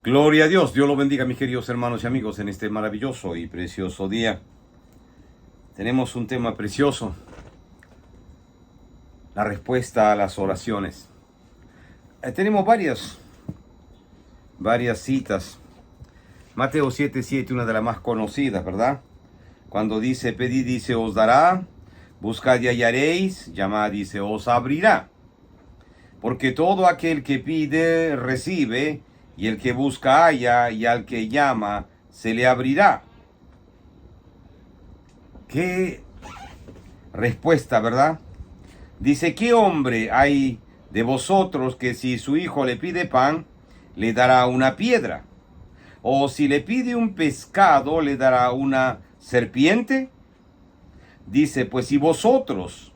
Gloria a Dios, Dios lo bendiga, mis queridos hermanos y amigos, en este maravilloso y precioso día. Tenemos un tema precioso, la respuesta a las oraciones. Tenemos varias citas. Mateo 7:7, una de las más conocidas, ¿verdad? Cuando dice, pedid y se os dará, buscad y hallaréis, llamad y se os abrirá. Porque todo aquel que pide, recibe, y el que busca halla, y al que llama se le abrirá. Qué respuesta, ¿verdad? Dice, ¿qué hombre hay de vosotros que si su hijo le pide pan, le dará una piedra? ¿O si le pide un pescado, le dará una serpiente? Dice, pues si vosotros,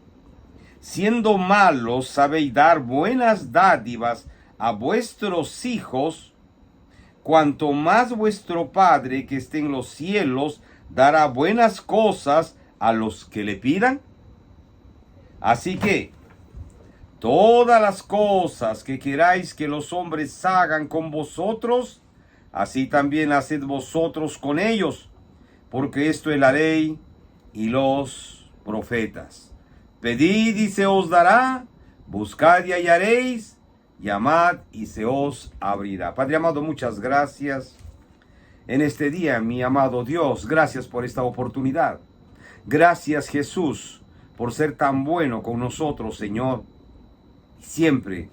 siendo malos, sabéis dar buenas dádivas a vuestros hijos, cuanto más vuestro Padre que esté en los cielos dará buenas cosas a los que le pidan. Así que todas las cosas que queráis que los hombres hagan con vosotros, así también haced vosotros con ellos, porque esto es la ley y los profetas. Pedid y se os dará, buscad y hallaréis, llamad y se os abrirá. Padre amado, muchas gracias en este día, mi amado Dios. Gracias por esta oportunidad. Gracias, Jesús, por ser tan bueno con nosotros, Señor. Siempre,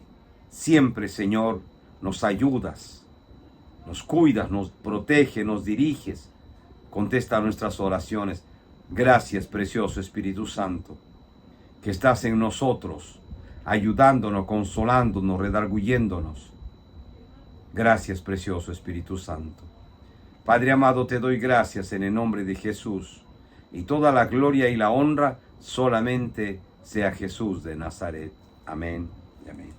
Señor, nos ayudas, nos cuidas, nos proteges, nos diriges, contesta nuestras oraciones. Gracias, precioso Espíritu Santo, que estás en nosotros, ayudándonos, consolándonos, redarguyéndonos. Gracias, precioso Espíritu Santo. Padre amado, te doy gracias en el nombre de Jesús, y toda la gloria y la honra solamente sea Jesús de Nazaret. Amén y amén.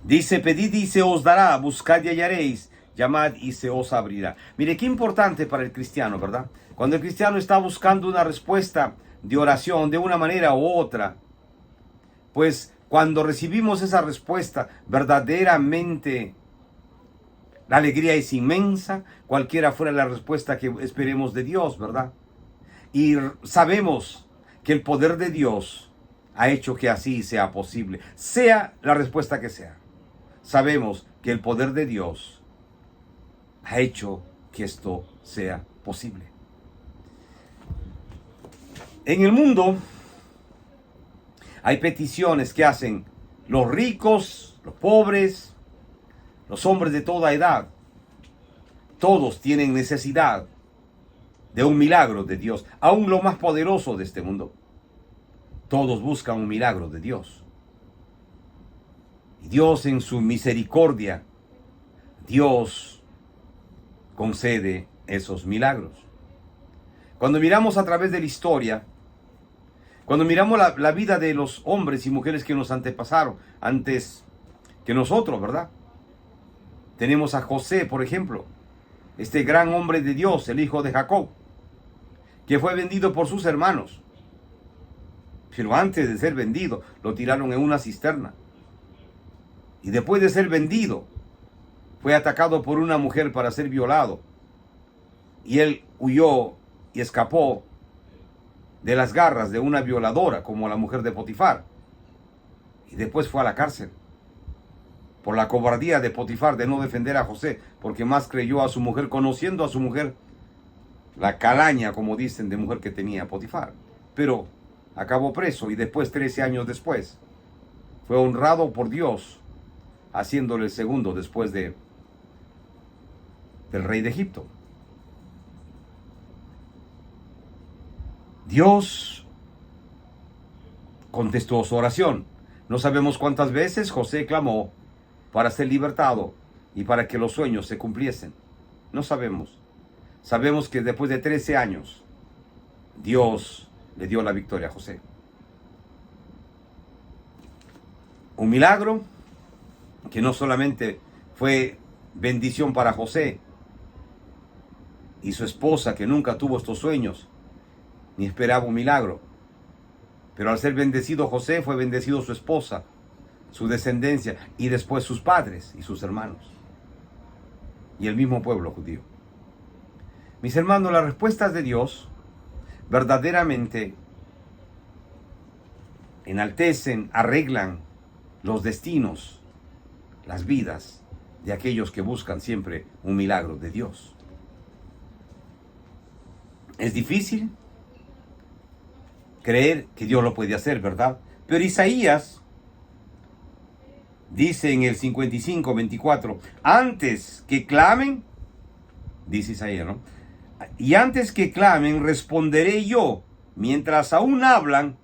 Dice, pedid y se os dará, buscad y hallaréis, llamad y se os abrirá. Mire, qué importante para el cristiano, ¿verdad? Cuando el cristiano está buscando una respuesta de oración de una manera u otra, pues cuando recibimos esa respuesta, verdaderamente la alegría es inmensa, cualquiera fuera la respuesta que esperemos de Dios, ¿verdad? Y sabemos que el poder de Dios ha hecho que así sea posible, sea la respuesta que sea. Sabemos que el poder de Dios ha hecho que esto sea posible. En el mundo hay peticiones que hacen los ricos, los pobres, los hombres de toda edad. Todos tienen necesidad de un milagro de Dios, aún lo más poderoso de este mundo. Todos buscan un milagro de Dios. Y Dios en su misericordia, Dios concede esos milagros. Cuando miramos a través de la historia, cuando miramos la vida de los hombres y mujeres que nos antepasaron, antes que nosotros, ¿verdad? Tenemos a José, por ejemplo, este gran hombre de Dios, el hijo de Jacob, que fue vendido por sus hermanos. Pero antes de ser vendido, lo tiraron en una cisterna. Y después de ser vendido, fue atacado por una mujer para ser violado. Y él huyó y escapó de las garras de una violadora, como la mujer de Potifar. Y después fue a la cárcel por la cobardía de Potifar de no defender a José, porque más creyó a su mujer, conociendo a su mujer, la calaña, como dicen, de mujer que tenía Potifar. Pero acabó preso y después, 13 años después, fue honrado por Dios, haciéndole el segundo después del rey de Egipto. Dios contestó su oración. No sabemos cuántas veces José clamó para ser libertado y para que los sueños se cumpliesen. No sabemos. Sabemos que después de 13 años, Dios le dio la victoria a José. Un milagro que no solamente fue bendición para José y su esposa, que nunca tuvo estos sueños, ni esperaba un milagro. Pero al ser bendecido José, fue bendecido su esposa, su descendencia, y después sus padres y sus hermanos. y el mismo pueblo judío. Mis hermanos, las respuestas de Dios verdaderamente enaltecen, arreglan los destinos, las vidas de aquellos que buscan siempre un milagro de Dios. Es difícil creer que Dios lo puede hacer, ¿verdad? Pero Isaías dice en el 55:24, antes que clamen, dice Isaías, ¿no? Y antes que clamen, responderé yo. Mientras aún hablan,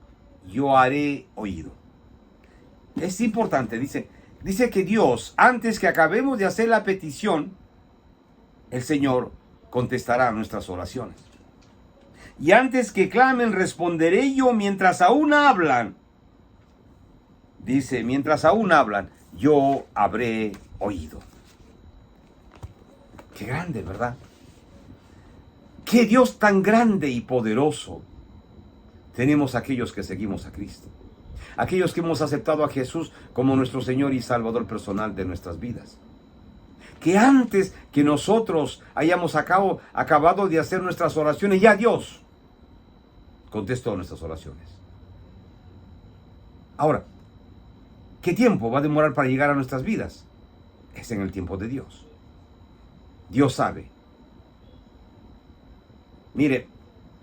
yo haré oído. Es importante, dice que Dios, antes que acabemos de hacer la petición, el Señor contestará nuestras oraciones. Y antes que clamen, responderé yo mientras aún hablan. Dice, mientras aún hablan, yo habré oído. Qué grande, ¿verdad? Qué Dios tan grande y poderoso tenemos aquellos que seguimos a Cristo. Aquellos que hemos aceptado a Jesús como nuestro Señor y Salvador personal de nuestras vidas. Que antes que nosotros hayamos acabado de hacer nuestras oraciones, ya Dios contestó nuestras oraciones. Ahora, ¿qué tiempo va a demorar para llegar a nuestras vidas? Es en el tiempo de Dios. Dios sabe. Mire,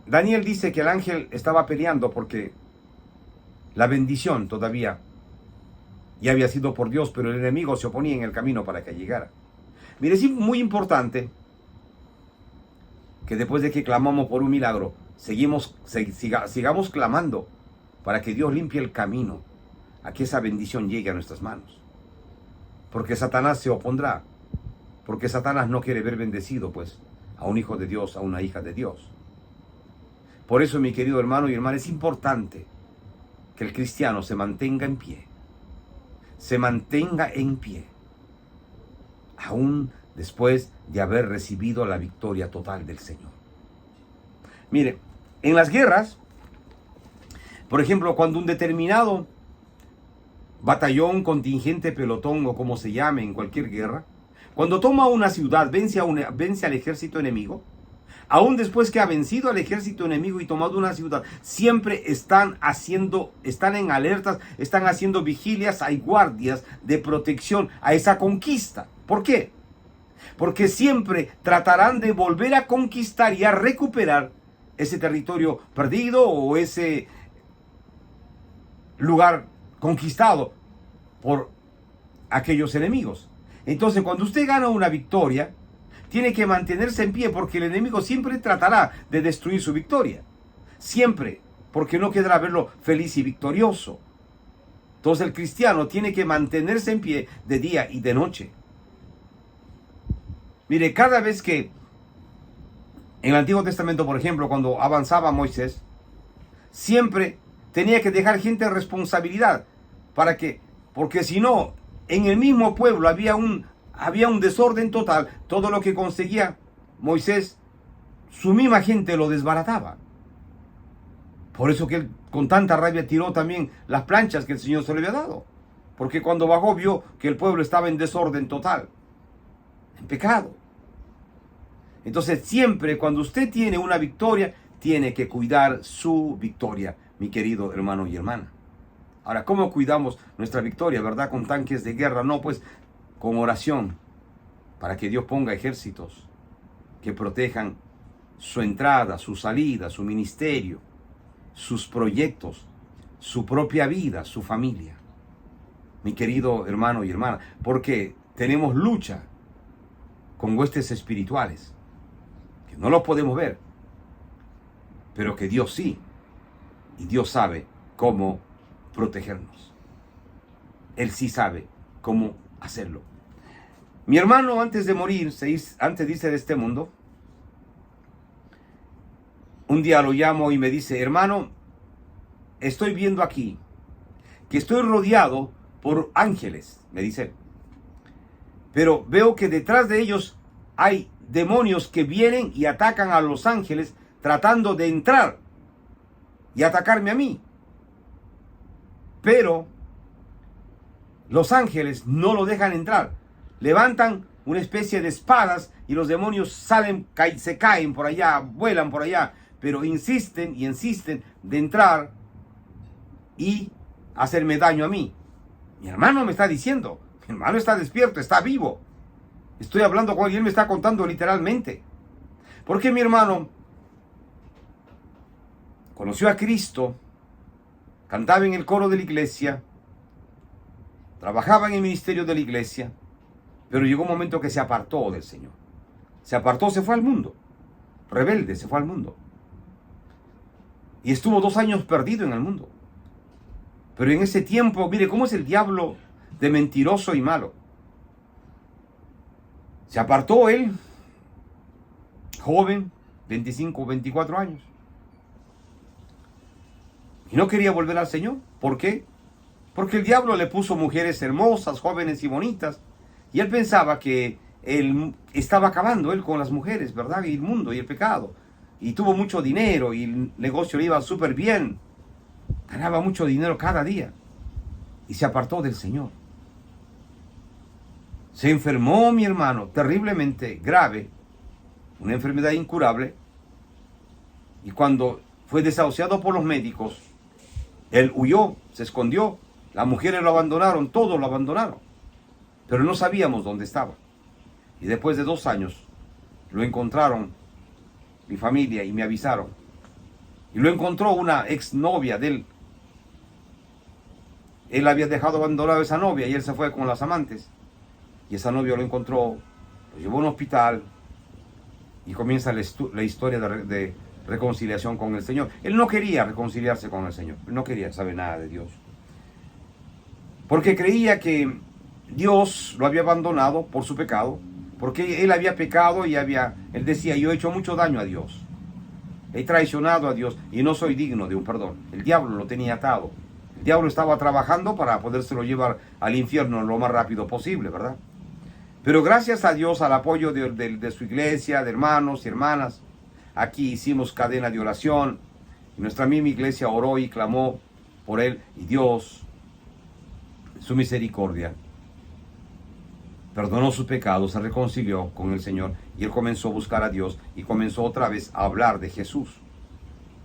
Daniel dice que el ángel estaba peleando porque la bendición todavía ya había sido por Dios, pero el enemigo se oponía en el camino para que llegara. Mire, es muy importante que después de que clamamos por un milagro, sigamos clamando para que Dios limpie el camino a que esa bendición llegue a nuestras manos. Porque Satanás se opondrá, porque Satanás no quiere ver bendecido pues a un hijo de Dios, a una hija de Dios. Por eso, mi querido hermano y hermana, es importante que el cristiano se mantenga en pie. Se mantenga en pie. Aún después de haber recibido la victoria total del Señor. Mire, en las guerras, por ejemplo, cuando un determinado batallón, contingente, pelotón o como se llame en cualquier guerra, cuando toma una ciudad, vence al ejército enemigo, aún después que ha vencido al ejército enemigo y tomado una ciudad, siempre están en alertas, están haciendo vigilias, hay guardias de protección a esa conquista. ¿Por qué? Porque siempre tratarán de volver a conquistar y a recuperar ese territorio perdido o ese lugar conquistado por aquellos enemigos. Entonces, cuando usted gana una victoria, tiene que mantenerse en pie porque el enemigo siempre tratará de destruir su victoria. Siempre, porque no querrá verlo feliz y victorioso. Entonces el cristiano tiene que mantenerse en pie de día y de noche. Mire, cada vez que en el Antiguo Testamento, por ejemplo, cuando avanzaba Moisés, siempre tenía que dejar gente en responsabilidad. Porque si no, en el mismo pueblo había un desorden total. Todo lo que conseguía Moisés, su misma gente lo desbarataba. Por eso que él con tanta rabia tiró también las planchas que el Señor se le había dado. Porque cuando bajó vio que el pueblo estaba en desorden total, en pecado. Entonces siempre cuando usted tiene una victoria, tiene que cuidar su victoria, mi querido hermano y hermana. Ahora, ¿cómo cuidamos nuestra victoria, verdad? Con tanques de guerra, no, pues con oración, para que Dios ponga ejércitos que protejan su entrada, su salida, su ministerio, sus proyectos, su propia vida, su familia. Mi querido hermano y hermana, porque tenemos lucha con huestes espirituales, que no lo podemos ver, pero que Dios sí, y Dios sabe cómo protegernos. Él sí sabe cómo hacerlo. Mi hermano, antes de morir, antes de irse de este mundo, un día lo llamo y me dice: hermano, estoy viendo aquí que estoy rodeado por ángeles, me dice, pero veo que detrás de ellos hay demonios que vienen y atacan a los ángeles tratando de entrar y atacarme a mí. Pero los ángeles no lo dejan entrar. Levantan una especie de espadas y los demonios salen, se caen por allá, vuelan por allá, pero insisten y insisten de entrar y hacerme daño a mí. Mi hermano me está diciendo, mi hermano está despierto, está vivo. Estoy hablando con él y él me está contando literalmente. Porque mi hermano conoció a Cristo, cantaba en el coro de la iglesia, trabajaba en el ministerio de la iglesia, pero llegó un momento que se apartó del Señor. Se apartó, se fue al mundo. Rebelde, se fue al mundo. Y estuvo 2 años perdido en el mundo. Pero en ese tiempo, mire cómo es el diablo de mentiroso y malo. Se apartó él, joven, 25, 24 años. Y no quería volver al Señor. ¿Por qué? Porque el diablo le puso mujeres hermosas, jóvenes y bonitas. Y él pensaba que él estaba acabando él con las mujeres, ¿verdad? Y el mundo y el pecado. Y tuvo mucho dinero y el negocio le iba súper bien. Ganaba mucho dinero cada día. Y se apartó del Señor. Se enfermó mi hermano terriblemente grave. Una enfermedad incurable. Y cuando fue desahuciado por los médicos, él huyó, se escondió. Las mujeres lo abandonaron, todos lo abandonaron. Pero no sabíamos dónde estaba. Y después de 2 años lo encontraron mi familia y me avisaron. Y lo encontró una exnovia de él. Él había dejado abandonado a esa novia y él se fue con las amantes. Y esa novia lo encontró, lo llevó a un hospital y comienza la historia de reconciliación con el Señor. Él no quería reconciliarse con el Señor. Él no quería saber nada de Dios. Porque creía que Dios lo había abandonado por su pecado, porque él había pecado y él decía, yo he hecho mucho daño a Dios, he traicionado a Dios y no soy digno de un perdón. El diablo lo tenía atado, el diablo estaba trabajando para podérselo llevar al infierno lo más rápido posible, ¿verdad? Pero gracias a Dios, al apoyo de su iglesia, de hermanos y hermanas, aquí hicimos cadena de oración, y nuestra misma iglesia oró y clamó por él, y Dios, su misericordia, perdonó sus pecados, se reconcilió con el Señor y él comenzó a buscar a Dios y comenzó otra vez a hablar de Jesús,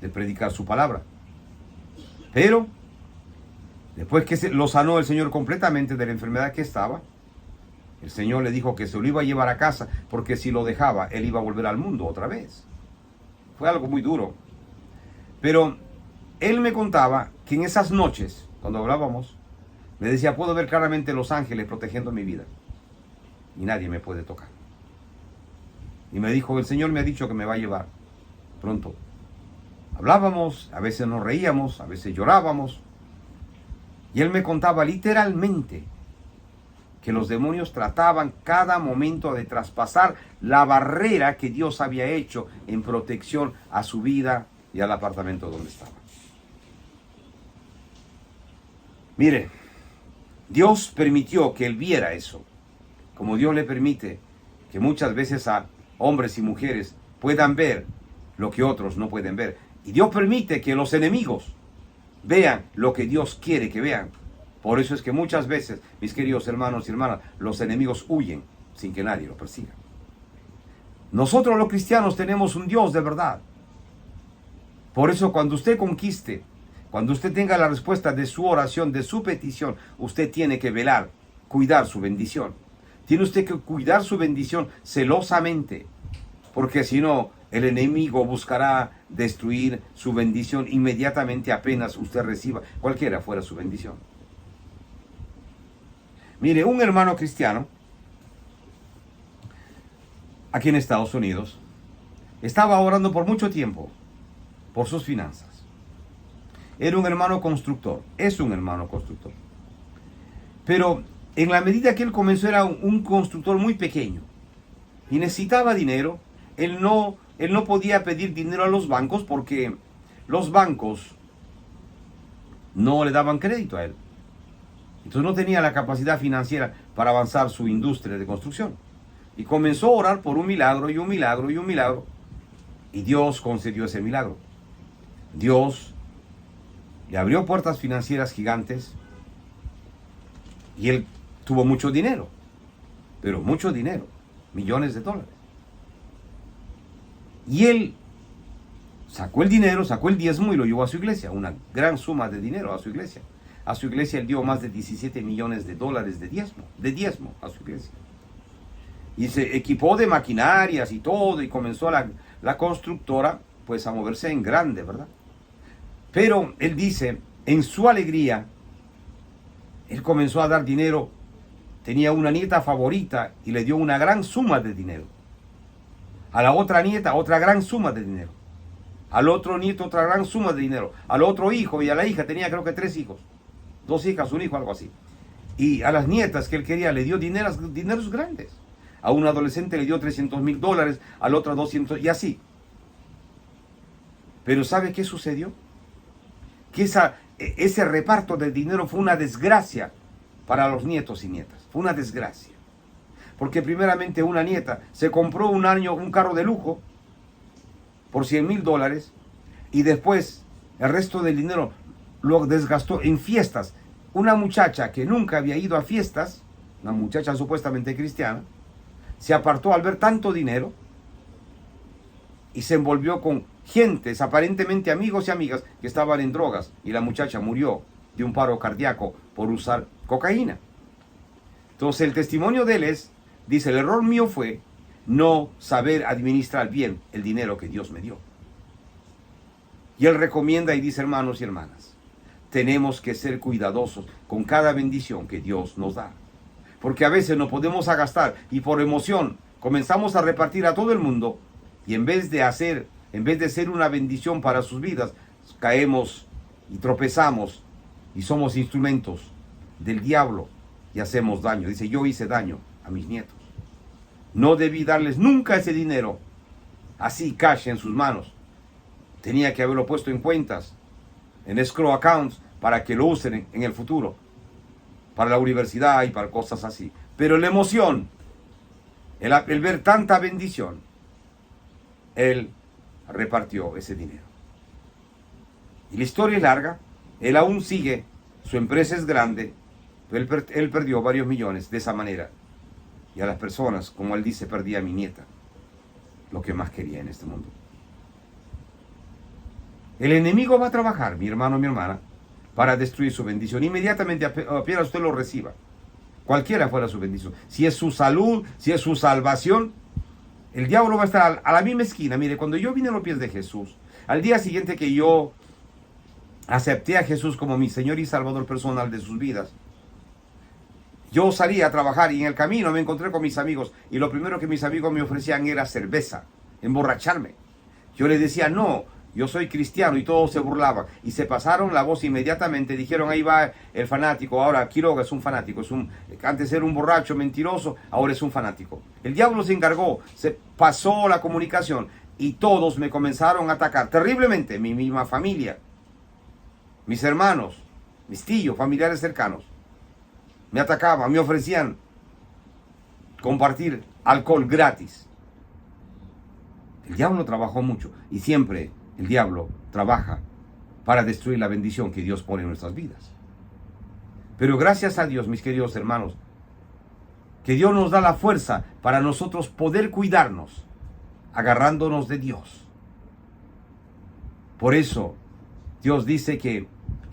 de predicar su palabra. Pero después que lo sanó el Señor completamente de la enfermedad que estaba, el Señor le dijo que se lo iba a llevar a casa porque si lo dejaba, él iba a volver al mundo otra vez. Fue algo muy duro. Pero él me contaba que en esas noches, cuando hablábamos, me decía, puedo ver claramente los ángeles protegiendo mi vida. Y nadie me puede tocar. Y me dijo, el Señor me ha dicho que me va a llevar pronto. Hablábamos, a veces nos reíamos, a veces llorábamos. Y él me contaba literalmente que los demonios trataban cada momento de traspasar la barrera que Dios había hecho en protección a su vida y al apartamento donde estaba. Mire, Dios permitió que él viera eso. Como Dios le permite que muchas veces a hombres y mujeres puedan ver lo que otros no pueden ver. Y Dios permite que los enemigos vean lo que Dios quiere que vean. Por eso es que muchas veces, mis queridos hermanos y hermanas, los enemigos huyen sin que nadie los persiga. Nosotros los cristianos tenemos un Dios de verdad. Por eso cuando usted conquiste, cuando usted tenga la respuesta de su oración, de su petición, usted tiene que velar, cuidar su bendición. Tiene usted que cuidar su bendición celosamente, porque si no, el enemigo buscará destruir su bendición inmediatamente apenas usted reciba, cualquiera fuera su bendición. Mire, un hermano cristiano, aquí en Estados Unidos, estaba orando por mucho tiempo por sus finanzas. Era un hermano constructor, es un hermano constructor. Pero en la medida que él comenzó era un constructor muy pequeño y necesitaba dinero. Él no podía pedir dinero a los bancos porque los bancos no le daban crédito a él. Entonces no tenía la capacidad financiera para avanzar su industria de construcción. Y comenzó a orar por un milagro y un milagro y un milagro. Y Dios concedió ese milagro. Dios le abrió puertas financieras gigantes y él tuvo mucho dinero. pero mucho dinero, millones de dólares. Y él sacó el dinero, sacó el diezmo y lo llevó a su iglesia, una gran suma de dinero a su iglesia. A su iglesia él dio más de 17 millones de dólares de diezmo a su iglesia. Y se equipó de maquinarias y todo, y comenzó la constructora pues a moverse en grande, ¿verdad? Pero él dice, en su alegría, él comenzó a dar dinero. Tenía una nieta favorita y le dio una gran suma de dinero. A la otra nieta, otra gran suma de dinero. Al otro nieto, otra gran suma de dinero. Al otro hijo y a la hija, tenía creo que 3 hijos. 2 hijas, un hijo, algo así. Y a las nietas que él quería le dio dineros grandes. A un adolescente le dio $300,000, al otro 200, y así. Pero ¿sabe qué sucedió? Que ese reparto de dinero fue una desgracia para los nietos y nietas. Fue una desgracia. Porque primeramente una nieta se compró un carro de lujo por $100,000 y después el resto del dinero lo desgastó en fiestas. Una muchacha que nunca había ido a fiestas, una muchacha supuestamente cristiana, se apartó al ver tanto dinero y se envolvió con gentes, aparentemente amigos y amigas, que estaban en drogas, y la muchacha murió de un paro cardíaco por usar cocaína. Entonces el testimonio de él dice, el error mío fue no saber administrar bien el dinero que Dios me dio. Y él recomienda y dice, hermanos y hermanas, tenemos que ser cuidadosos con cada bendición que Dios nos da. Porque a veces nos podemos gastar y por emoción comenzamos a repartir a todo el mundo, y en vez de ser una bendición para sus vidas, caemos y tropezamos y somos instrumentos del diablo y hacemos daño. Dice, yo hice daño a mis nietos. No debí darles nunca ese dinero así cash en sus manos. Tenía que haberlo puesto en cuentas, en escrow accounts, para que lo usen en el futuro, para la universidad y para cosas así. Pero la emoción, el ver tanta bendición, él repartió ese dinero. Y la historia es larga. Él aún sigue, su empresa es grande, pero él perdió varios millones de esa manera. Y a las personas, como él dice, perdí a mi nieta, lo que más quería en este mundo. El enemigo va a trabajar, mi hermano, mi hermana, para destruir su bendición. Inmediatamente apenas usted lo reciba, cualquiera fuera su bendición, si es su salud, si es su salvación, el diablo va a estar a la misma esquina. Mire, cuando yo vine a los pies de Jesús, al día siguiente que yo acepté a Jesús como mi Señor y Salvador personal de sus vidas, yo salí a trabajar y en el camino me encontré con mis amigos, y lo primero que mis amigos me ofrecían era cerveza, emborracharme. Yo les decía, no, yo soy cristiano, y todos se burlaban y se pasaron la voz inmediatamente. Dijeron, ahí va el fanático. Ahora Quiroga es un fanático, antes era un borracho mentiroso, ahora es un fanático. El diablo se encargó, se pasó la comunicación y todos me comenzaron a atacar terriblemente. Mi misma familia, mis hermanos, mis tíos, familiares cercanos me atacaban, me ofrecían compartir alcohol gratis. El diablo trabajó mucho, y siempre el diablo trabaja para destruir la bendición que Dios pone en nuestras vidas. Pero gracias a Dios, mis queridos hermanos, que Dios nos da la fuerza para nosotros poder cuidarnos, agarrándonos de Dios. Por eso, Dios dice que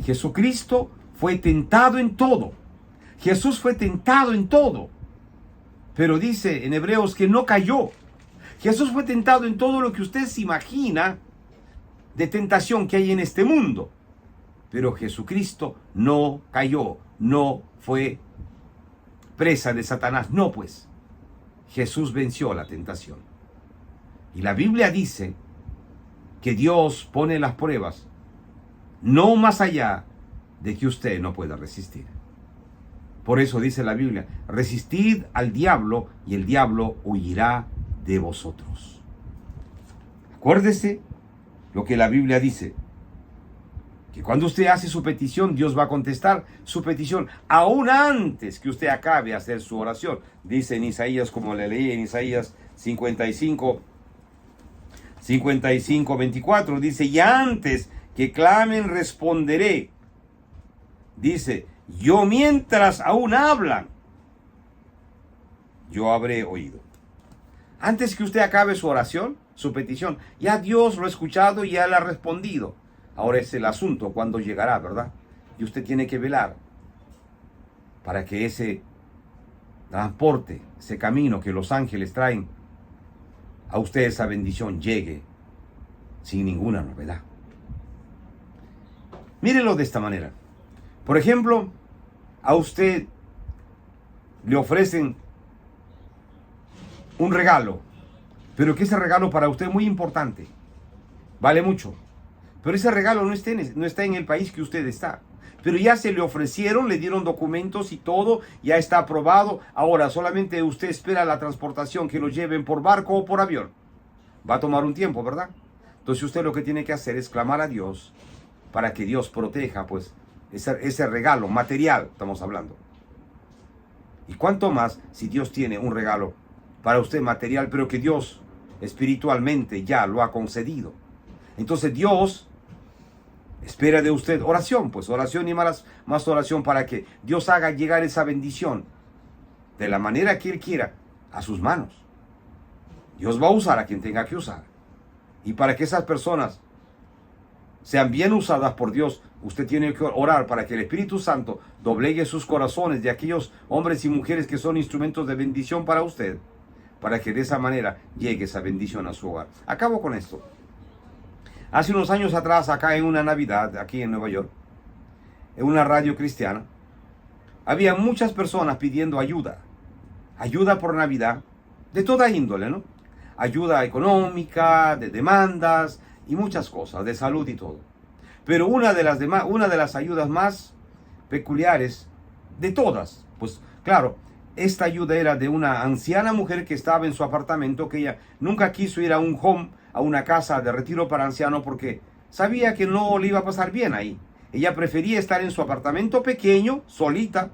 Jesucristo fue tentado en todo. Jesús fue tentado en todo. Pero dice en Hebreos que no cayó. Jesús fue tentado en todo lo que usted se imagina de tentación que hay en este mundo. Pero Jesucristo no cayó, no fue presa de Satanás. No, pues, Jesús venció la tentación. Y la Biblia dice que Dios pone las pruebas no más allá de que usted no pueda resistir. Por eso dice la Biblia, resistid al diablo y el diablo huirá de vosotros. Acuérdese lo que la Biblia dice, que cuando usted hace su petición, Dios va a contestar su petición aún antes que usted acabe de hacer su oración. Dice en Isaías, como le leí en Isaías 55, 24, dice, y antes que clamen responderé. Dice, yo mientras aún hablan, yo habré oído. Antes que usted acabe su oración, su petición, ya Dios lo ha escuchado y ya le ha respondido. Ahora es el asunto cuando llegará, ¿verdad? Y usted tiene que velar para que ese transporte, ese camino que los ángeles traen a usted, esa bendición, llegue sin ninguna novedad. Mírelo de esta manera. Por ejemplo, a usted le ofrecen un regalo, pero que ese regalo para usted es muy importante, vale mucho, pero ese regalo no está en el país que usted está, pero ya se le ofrecieron, le dieron documentos y todo, ya está aprobado. Ahora solamente usted espera la transportación, que lo lleven por barco o por avión. Va a tomar un tiempo, ¿verdad? Entonces usted lo que tiene que hacer es clamar a Dios para que Dios proteja pues ese regalo material, estamos hablando. Y cuánto más si Dios tiene un regalo para usted material, pero que Dios espiritualmente ya lo ha concedido. Entonces Dios espera de usted oración, pues oración y más oración para que Dios haga llegar esa bendición de la manera que Él quiera a sus manos. Dios va a usar a quien tenga que usar. Y para que esas personas sean bien usadas por Dios, usted tiene que orar para que el Espíritu Santo doblegue sus corazones de aquellos hombres y mujeres que son instrumentos de bendición para usted, para que de esa manera llegue esa bendición a su hogar. Acabo con esto. Hace unos años atrás, acá en una Navidad, aquí en Nueva York, en una radio cristiana, había muchas personas pidiendo ayuda. Ayuda por Navidad, de toda índole, ¿no? Ayuda económica, de demandas y muchas cosas, de salud y todo. Pero una de las ayudas más peculiares de todas, pues claro, esta ayuda era de una anciana mujer que estaba en su apartamento, que ella nunca quiso ir a un home, a una casa de retiro para ancianos, porque sabía que no le iba a pasar bien ahí. Ella prefería estar en su apartamento pequeño, solita,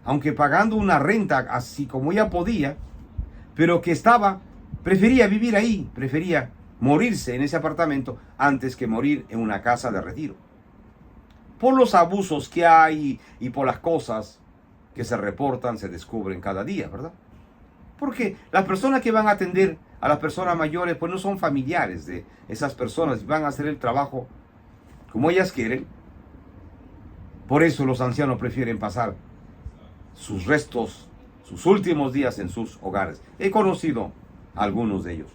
aunque pagando una renta así como ella podía, pero que prefería vivir ahí, prefería morirse en ese apartamento antes que morir en una casa de retiro. Por los abusos que hay y por las cosas que se reportan, se descubren cada día, ¿verdad? Porque las personas que van a atender a las personas mayores, pues no son familiares de esas personas, van a hacer el trabajo como ellas quieren. Por eso los ancianos prefieren pasar sus restos, sus últimos días en sus hogares. He conocido a algunos de ellos.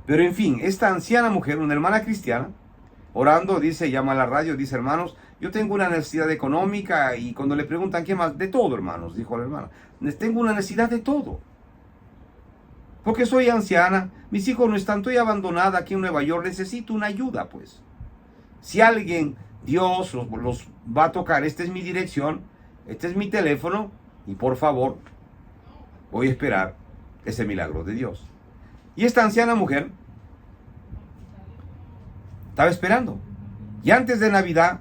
Pero en fin, esta anciana mujer, una hermana cristiana, orando, dice, llama a la radio, dice: hermanos, yo tengo una necesidad económica. Y cuando le preguntan qué más, de todo, hermanos, dijo la hermana, tengo una necesidad de todo. Porque soy anciana, mis hijos no están, estoy abandonada aquí en Nueva York, necesito una ayuda, pues. Si alguien, Dios los va a tocar, esta es mi dirección, este es mi teléfono, y por favor, voy a esperar ese milagro de Dios. Y esta anciana mujer estaba esperando. Y antes de Navidad,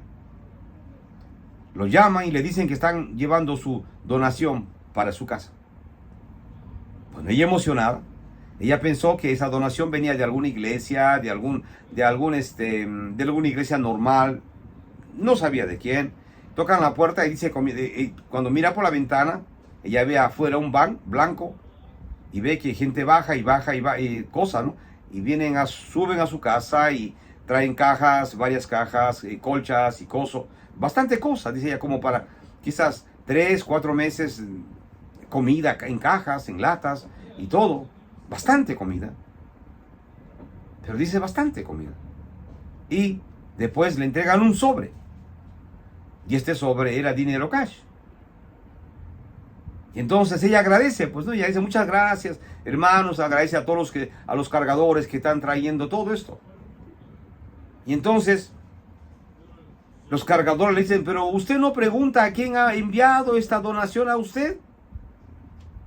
lo llaman y le dicen que están llevando su donación para su casa. Bueno, ella emocionada, ella pensó que esa donación venía de alguna iglesia, de alguna iglesia normal, no sabía de quién. Tocan la puerta y dice, cuando mira por la ventana, ella ve afuera un van blanco y ve que gente baja y cosas, ¿no? Y suben a su casa y traen cajas, varias cajas, colchas y cosas, bastante cosas, dice ella, como para quizás 3, 4 meses, comida en cajas, en latas y todo, bastante comida. Pero dice bastante comida. Y después le entregan un sobre. Y este sobre era dinero cash. Y entonces ella agradece, pues no, ella dice: muchas gracias, hermanos, agradece a todos a los cargadores que están trayendo todo esto. Y entonces los cargadores le dicen: pero usted no pregunta a quién ha enviado esta donación a usted.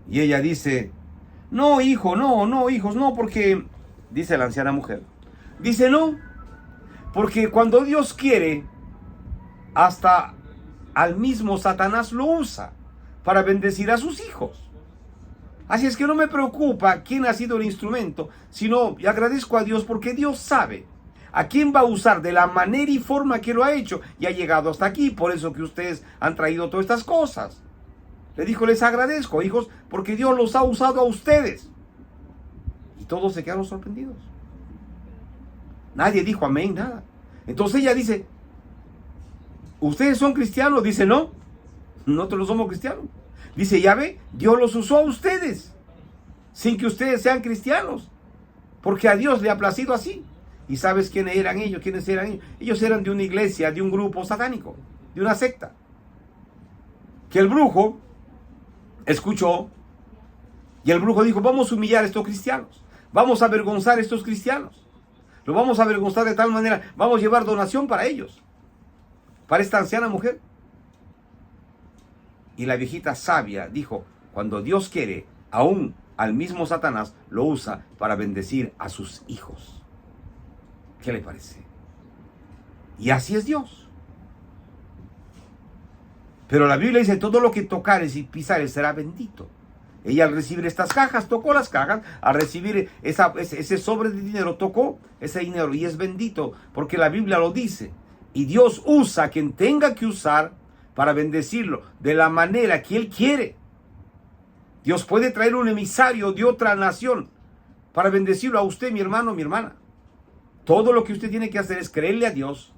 Y ella dice: no, hijo, no, hijos, no, porque, dice la anciana mujer, dice: no, porque cuando Dios quiere, hasta al mismo Satanás lo usa para bendecir a sus hijos. Así es que no me preocupa quién ha sido el instrumento, sino agradezco a Dios porque Dios sabe a quién va a usar de la manera y forma que lo ha hecho y ha llegado hasta aquí. Por eso que ustedes han traído todas estas cosas. Le dijo, les agradezco, hijos, porque Dios los ha usado a ustedes. Y todos se quedaron sorprendidos. Nadie dijo amén, nada. Entonces ella dice, ¿ustedes son cristianos? Dice, no, nosotros no somos cristianos. Dice, ya ve, Dios los usó a ustedes, sin que ustedes sean cristianos, porque a Dios le ha placido así. ¿Y sabes quiénes eran ellos? ¿Quiénes eran ellos? Ellos eran de una iglesia, de un grupo satánico, de una secta. Que el brujo escuchó, y el brujo dijo, vamos a humillar a estos cristianos, vamos a avergonzar a estos cristianos, los vamos a avergonzar de tal manera, vamos a llevar donación para ellos, para esta anciana mujer. Y la viejita sabia dijo, cuando Dios quiere, aún al mismo Satanás lo usa para bendecir a sus hijos. ¿Qué le parece? Y así es Dios. Pero la Biblia dice, todo lo que tocares y pisares será bendito. Ella al recibir estas cajas, tocó las cajas, al recibir ese sobre de dinero, tocó ese dinero y es bendito, porque la Biblia lo dice. Y Dios usa a quien tenga que usar para bendecirlo de la manera que Él quiere. Dios puede traer un emisario de otra nación para bendecirlo a usted, mi hermano, mi hermana. Todo lo que usted tiene que hacer es creerle a Dios,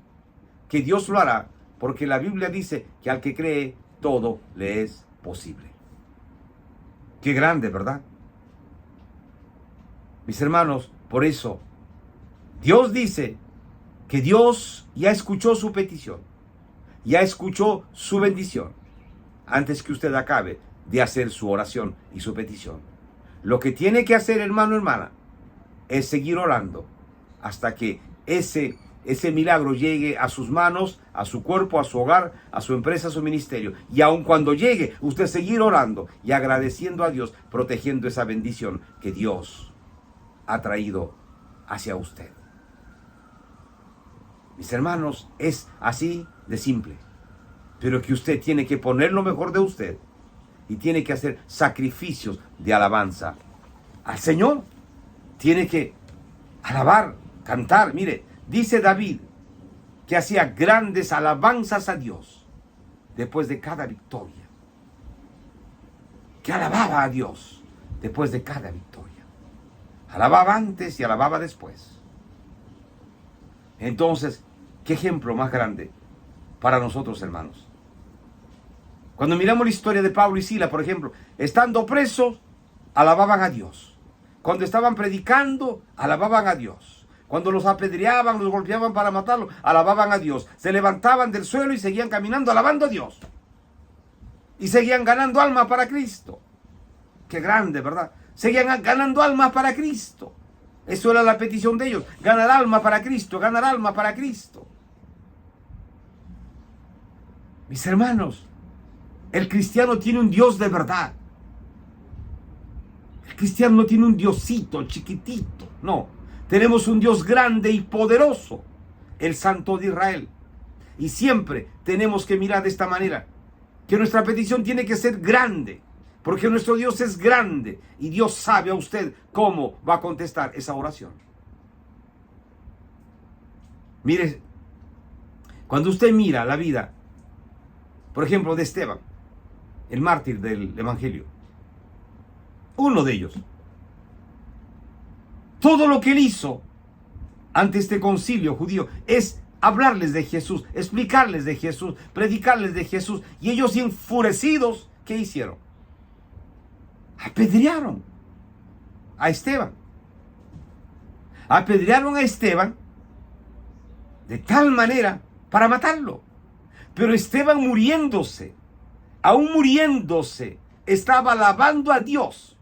que Dios lo hará, porque la Biblia dice que al que cree, todo le es posible. Qué grande, ¿verdad? Mis hermanos, por eso, Dios dice que Dios ya escuchó su petición, ya escuchó su bendición, antes que usted acabe de hacer su oración y su petición. Lo que tiene que hacer, hermano, hermana, es seguir orando hasta que ese milagro llegue a sus manos, a su cuerpo, a su hogar, a su empresa, a su ministerio. Y aun cuando llegue, usted seguir orando y agradeciendo a Dios, protegiendo esa bendición que Dios ha traído hacia usted. Mis hermanos, es así de simple. Pero que usted tiene que poner lo mejor de usted y tiene que hacer sacrificios de alabanza al Señor. Tiene que alabar, cantar. Mire, dice David que hacía grandes alabanzas a Dios después de cada victoria. Que alababa a Dios después de cada victoria. Alababa antes y alababa después. Entonces, ¿qué ejemplo más grande para nosotros, hermanos? Cuando miramos la historia de Pablo y Sila, por ejemplo, estando presos, alababan a Dios. Cuando estaban predicando, alababan a Dios. Cuando los apedreaban, los golpeaban para matarlos, alababan a Dios. Se levantaban del suelo y seguían caminando alabando a Dios. Y seguían ganando almas para Cristo. Qué grande, ¿verdad? Seguían ganando almas para Cristo. Eso era la petición de ellos. Ganar alma para Cristo, ganar alma para Cristo. Mis hermanos, el cristiano tiene un Dios de verdad. El cristiano no tiene un diosito chiquitito, no. Tenemos un Dios grande y poderoso, el Santo de Israel. Y siempre tenemos que mirar de esta manera, que nuestra petición tiene que ser grande, porque nuestro Dios es grande y Dios sabe a usted cómo va a contestar esa oración. Mire, cuando usted mira la vida, por ejemplo, de Esteban, el mártir del Evangelio, uno de ellos, todo lo que él hizo ante este concilio judío es hablarles de Jesús, explicarles de Jesús, predicarles de Jesús. Y ellos enfurecidos, ¿qué hicieron? Apedrearon a Esteban. Apedrearon a Esteban de tal manera para matarlo. Pero Esteban muriéndose, aún muriéndose, estaba alabando a Dios.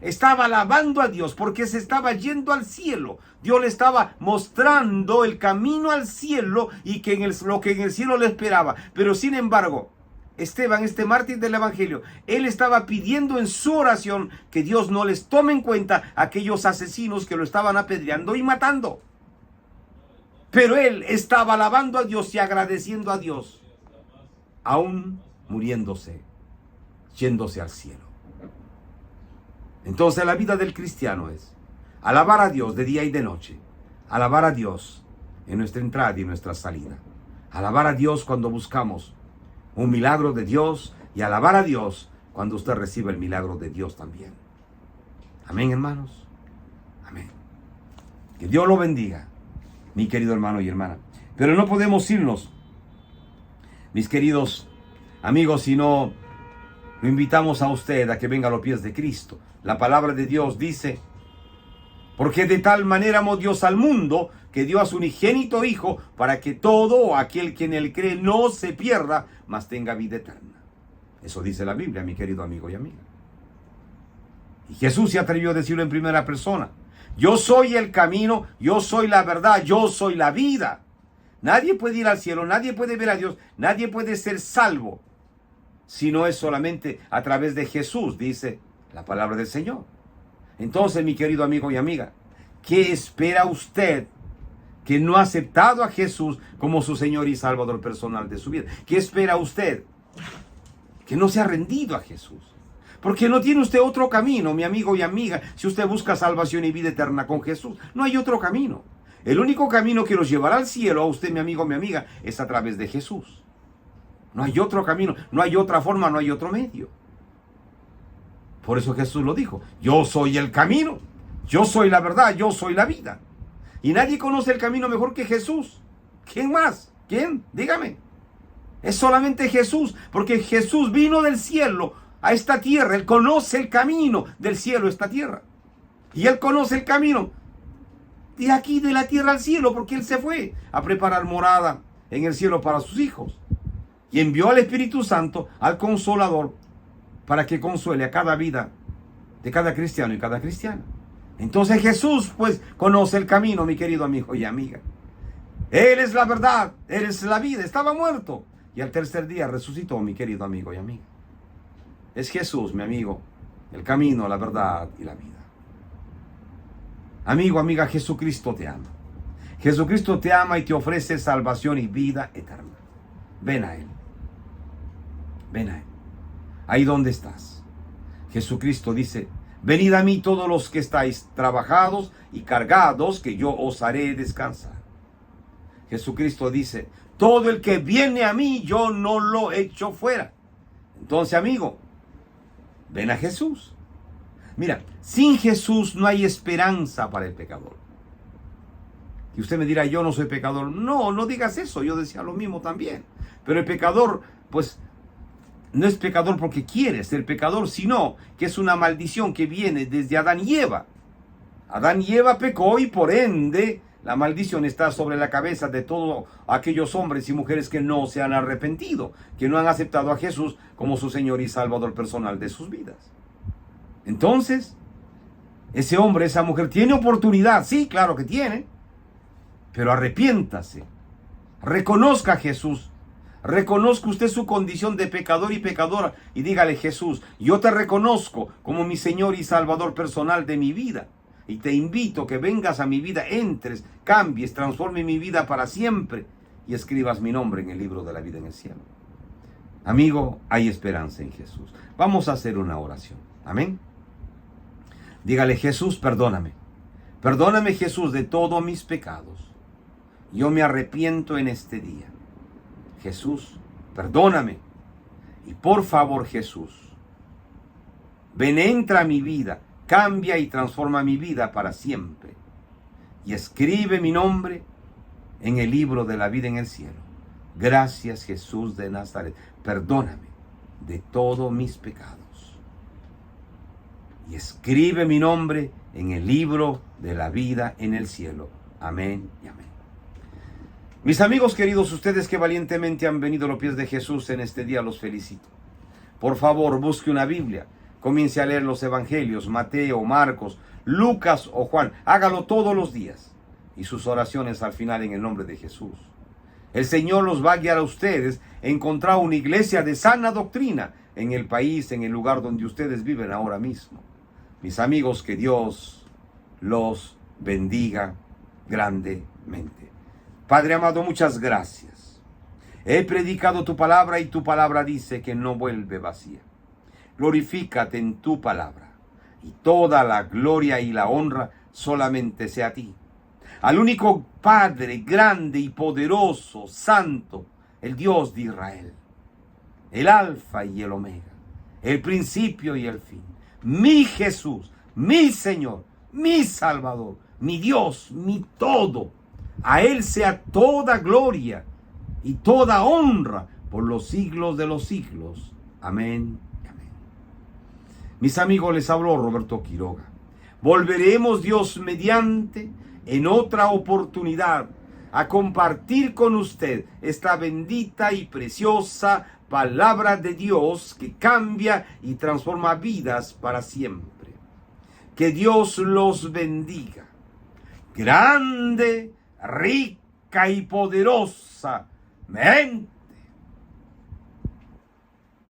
Estaba alabando a Dios porque se estaba yendo al cielo. Dios le estaba mostrando el camino al cielo y que lo que en el cielo le esperaba. Pero sin embargo, Esteban, este mártir del Evangelio, él estaba pidiendo en su oración que Dios no les tome en cuenta a aquellos asesinos que lo estaban apedreando y matando. Pero él estaba alabando a Dios y agradeciendo a Dios, aún muriéndose, yéndose al cielo. Entonces la vida del cristiano es alabar a Dios de día y de noche, alabar a Dios en nuestra entrada y en nuestra salida, alabar a Dios cuando buscamos un milagro de Dios y alabar a Dios cuando usted reciba el milagro de Dios también. Amén, hermanos. Amén. Que Dios lo bendiga, mi querido hermano y hermana. Pero no podemos irnos, mis queridos amigos, si no lo invitamos a usted a que venga a los pies de Cristo. La palabra de Dios dice: porque de tal manera amó Dios al mundo, que dio a su unigénito Hijo, para que todo aquel que en él cree no se pierda, mas tenga vida eterna. Eso dice la Biblia, mi querido amigo y amiga. Y Jesús se atrevió a decirlo en primera persona: yo soy el camino, yo soy la verdad, yo soy la vida. Nadie puede ir al cielo, nadie puede ver a Dios, nadie puede ser salvo, si no es solamente a través de Jesús, dice la palabra del Señor. Entonces, mi querido amigo y amiga, ¿qué espera usted que no ha aceptado a Jesús como su Señor y Salvador personal de su vida? ¿Qué espera usted que no se ha rendido a Jesús? Porque no tiene usted otro camino, mi amigo y amiga, si usted busca salvación y vida eterna con Jesús. No hay otro camino. El único camino que los llevará al cielo a usted, mi amigo, mi amiga, es a través de Jesús. No hay otro camino, no hay otra forma, no hay otro medio. Por eso Jesús lo dijo: yo soy el camino, yo soy la verdad, yo soy la vida. Y nadie conoce el camino mejor que Jesús. ¿Quién más? ¿Quién? Dígame. Es solamente Jesús, porque Jesús vino del cielo a esta tierra. Él conoce el camino del cielo a esta tierra. Y Él conoce el camino de aquí, de la tierra al cielo, porque Él se fue a preparar morada en el cielo para sus hijos. Y envió al Espíritu Santo, al Consolador, para que consuele a cada vida de cada cristiano y cada cristiana. Entonces Jesús, pues, conoce el camino, mi querido amigo y amiga. Él es la verdad, Él es la vida. Estaba muerto y al tercer día resucitó, mi querido amigo y amiga. Es Jesús, mi amigo, el camino, la verdad y la vida. Amigo, amiga, Jesucristo te ama. Jesucristo te ama y te ofrece salvación y vida eterna. Ven a Él. Ven a Él. Ahí donde estás. Jesucristo dice: venid a mí todos los que estáis trabajados y cargados, que yo os haré descansar. Jesucristo dice: todo el que viene a mí, yo no lo echo fuera. Entonces, amigo, ven a Jesús. Mira, sin Jesús no hay esperanza para el pecador. Y usted me dirá: yo no soy pecador. No, no digas eso. Yo decía lo mismo también. Pero el pecador, pues, no es pecador porque quiere ser pecador, sino que es una maldición que viene desde Adán y Eva. Adán y Eva pecó y por ende la maldición está sobre la cabeza de todos aquellos hombres y mujeres que no se han arrepentido, que no han aceptado a Jesús como su Señor y Salvador personal de sus vidas. Entonces, ese hombre, esa mujer tiene oportunidad, sí, claro que tiene, pero arrepiéntase, reconozca a Jesús, reconozca usted su condición de pecador y pecadora y dígale: Jesús, yo te reconozco como mi Señor y Salvador personal de mi vida y te invito a que vengas a mi vida, entres, cambies, transforme mi vida para siempre y escribas mi nombre en el libro de la vida en el cielo. Amigo, hay esperanza en Jesús. Vamos a hacer una oración. Amén. Dígale: Jesús, perdóname. Perdóname, Jesús, de todos mis pecados. Yo me arrepiento en este día. Jesús, perdóname. Y por favor, Jesús, ven, entra a mi vida, cambia y transforma mi vida para siempre. Y escribe mi nombre en el libro de la vida en el cielo. Gracias, Jesús de Nazaret. Perdóname de todos mis pecados. Y escribe mi nombre en el libro de la vida en el cielo. Amén y amén. Mis amigos queridos, ustedes que valientemente han venido a los pies de Jesús en este día, los felicito. Por favor, busque una Biblia. Comience a leer los evangelios, Mateo, Marcos, Lucas o Juan. Hágalo todos los días. Y sus oraciones al final en el nombre de Jesús. El Señor los va a guiar a ustedes a encontrar una iglesia de sana doctrina en el país, en el lugar donde ustedes viven ahora mismo. Mis amigos, que Dios los bendiga grandemente. Padre amado, muchas gracias. He predicado tu palabra y tu palabra dice que no vuelve vacía. Glorifícate en tu palabra y toda la gloria y la honra solamente sea a ti. Al único Padre grande y poderoso, santo, el Dios de Israel, el Alfa y el Omega, el principio y el fin. Mi Jesús, mi Señor, mi Salvador, mi Dios, mi todo. A Él sea toda gloria y toda honra por los siglos de los siglos. Amén. Amén. Mis amigos, les habló Roberto Quiroga. Volveremos, Dios mediante, en otra oportunidad a compartir con usted esta bendita y preciosa palabra de Dios que cambia y transforma vidas para siempre. Que Dios los bendiga. Grande, rica y poderosa. Mente